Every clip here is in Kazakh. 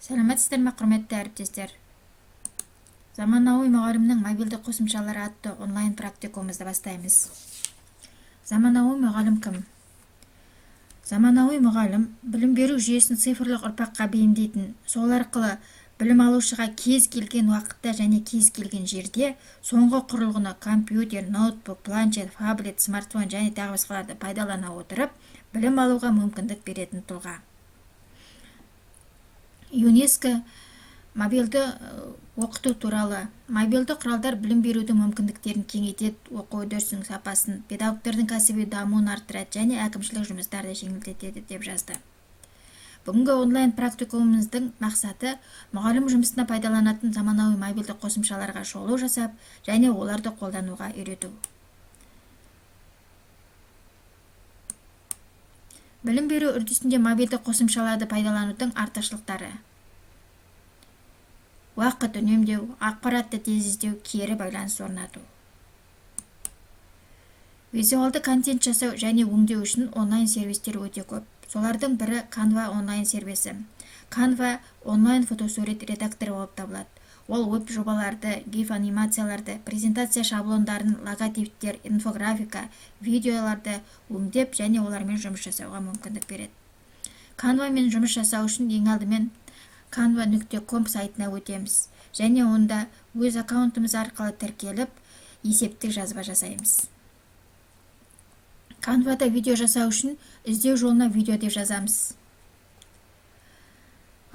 Сәлеметсіздер ме, құрметті әріптестер? Заманауи мұғалімнің мобильді қосымшалары атты онлайн практикумызды бастаймыз. Заманауи мұғалім кім? Заманауи мұғалім білім беру жүйесін цифрлық ұрпаққа бейімдейтін, сол арқылы білім алушыға кез келген уақытта және кез келген жерде соңғы құрылғыны компьютер, ноутбук, планшет, таблет, смартфон және тағы басқаларды пайдалана отырып білім алуға мүмкіндік беретін тұлға. ЮНЕСКО мобильді оқыту туралы мобильді құралдар білім берудің мүмкіндіктерін кеңейтеді, оқу үдерісінің сапасын, педагогтардың кәсіби дамуын арттырады және әкімшілік жұмыстарды жеңілдетеді деп жазды. Бүгінгі онлайн практикумымыздың мақсаты мұғалім жұмысына пайдаланатын заманауи мобильді қосымшаларға шолу жасап және оларды қолдануға үйрету. Білім беру үрдісінде мобильді қосымшаларды пайдаланудың артықшылықтары: уақыт үнемдеу, ақпаратты тез іздеу, кері байланыс орнату. Визуалды контент жасау және өңдеу үшін онлайн сервистер өте көп. Солардың бірі Canva онлайн сервисі. Canva онлайн фотосурет редакторы болып табылады. Ол веб жобаларды, гиф анимацияларды, презентация шаблондарын, логотиптер, инфографика, видеоларды өңдеп және олармен жұмыс жасауға мүмкіндік береді. Canva мен жұмыс жасау үшін ең алдымен canva.com сайтына өтеміз және онда өз аккаунтымыз арқылы тіркеліп, есептік жазба жасаймыз. Canva'да видео жасау үшін іздеу жолына видео деп жазамыз.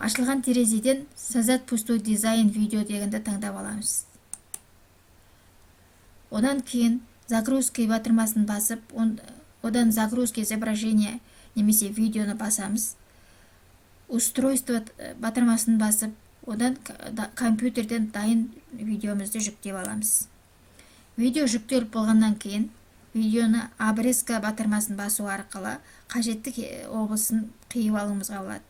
Ашылған терезеден создать пустой дизайн видео дегенді таңдап аламыз. Одан кейін загрузка батырмасын басып, одан загрузка изображение немесе видеоны басамыз. Устройство батырмасын басып, одан компьютерден дайын видеомызды жүктеп аламыз. Видео жүктеліп болғаннан кейін видеоны обрезка батырмасын басу арқылы қажетті облысын қиып алуымызға болады.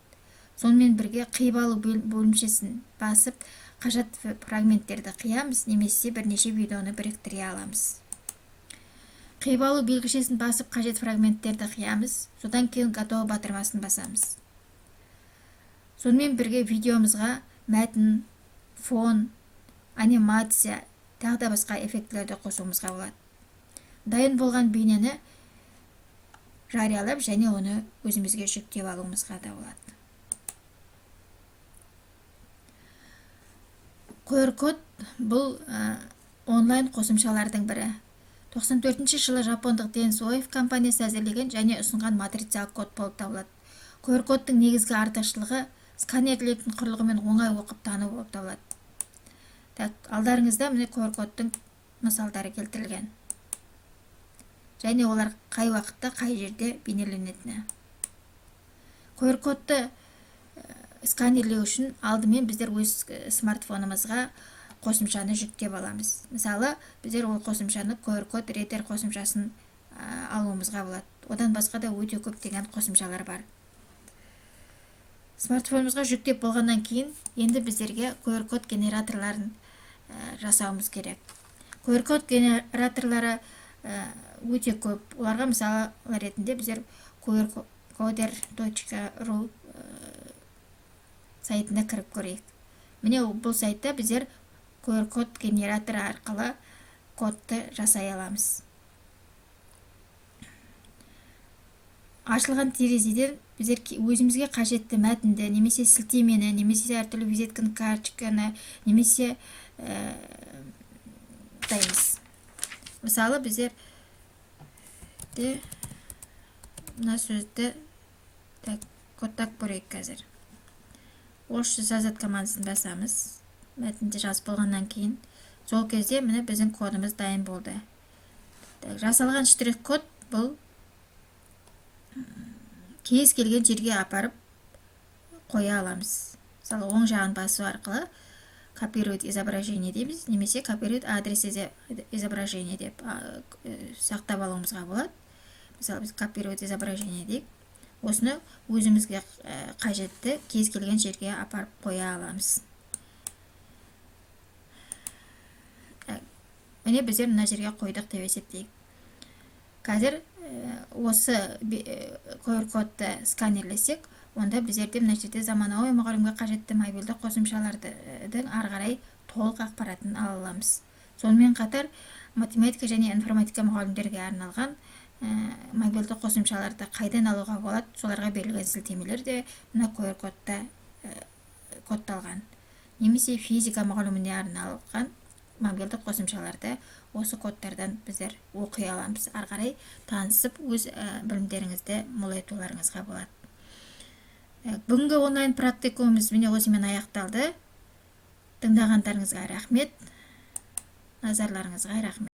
Сонымен бірге қиып алу бөлімшесін басып, қажет фрагменттерді қиямыз, немесе бірнеше видеоны біріктіре аламыз. Қиып алу белгішесін басып, қажет фрагменттерді қиямыз, содан кейін готово батырмасын басамыз. Сонымен бірге видеомызға мәтін, фон, анимация, тағы да басқа эффектілерді қосуымызға болады. Дайын болған бейнені жариялап және оны өзімізге жүктеп алуымызға да болады. QR-код бұл онлайн қосымшалардың бірі. 94 жылы жапондық Densoif компаниясы әзірлеген және ұсынған матрициялық код болып табылады. QR-кодтың негізгі артықшылығы сканерлейтін құрылғымен оңай оқып тану болып табылады. Алдарыңызда міне QR-кодтың мысалдары келтірілген. Және олар қай уақытта, қай жерде бейнеленетіні. QR-кодты сканерлеу үшін алдымен біздер өз смартфонымызға қосымшаны жүктеп аламыз. Мысалы, біздер ол қосымшаны QR-код редер қосымшасын алуымызға болады. Одан басқа да өте көптеген қосымшалар бар. Смартфонымызға жүктеп болғаннан кейін, енді біздерге QR-код генераторларын жасауымыз керек. QR-код генераторлары өте көп. Оларға мысалы ретінде біздер qrcoder.ru сайтына кіріп көрейік. Міне бұл сайтта біздер QR-код генераторы арқылы кодты жасай аламыз. Ашылған терезеден біздер өзімізге қажетті мәтінді, немесе сілтемені, немесе әртүрлі визитканы, карточканы, немесе дайымыз. Мысалы біздер мына сөзді кодтап көрейік қазір. Осы создать командасын басамыз. Мәтінді жазып болғаннан кейін, сол кезде міне біздің кодымыз дайын болды. Жасалған штрих-код бұл кез келген жерге апарып қоя аламыз. Мысалы, оң жағын басу арқылы копировать изображение дейміз, немесе копировать адрес изображение деп сақтап алуымызға болады. Мысалы, біз копировать изображение дейік. Осыны өзімізге қажетті кез келген жерге апарып қоя аламыз. Міне біздер мына жерге қойдық деп есептейік. Қазір осы QR-кодты сканерлесек, онда біздерде мына жерде заманауи мұғалімге қажетті мобильді қосымшалардың ары қарай толық ақпаратын ала аламыз. Сонымен қатар математика және информатика мұғалімдерге арналған мобильді қосымшаларды қайдан алуға болады, соларға берілген сілтемелер де мына QR кодта кодталған. Немесе физика мұғаліміне арналған мобильді қосымшаларды осы кодтардан біздер оқи аламыз. Ары қарай танысып, өз білімдеріңізді молайтуларыңызға болады. Бүгінгі онлайн практикумымыз міне осымен аяқталды. Тыңдағандарыңызға рахмет. Назарларыңызға рахмет.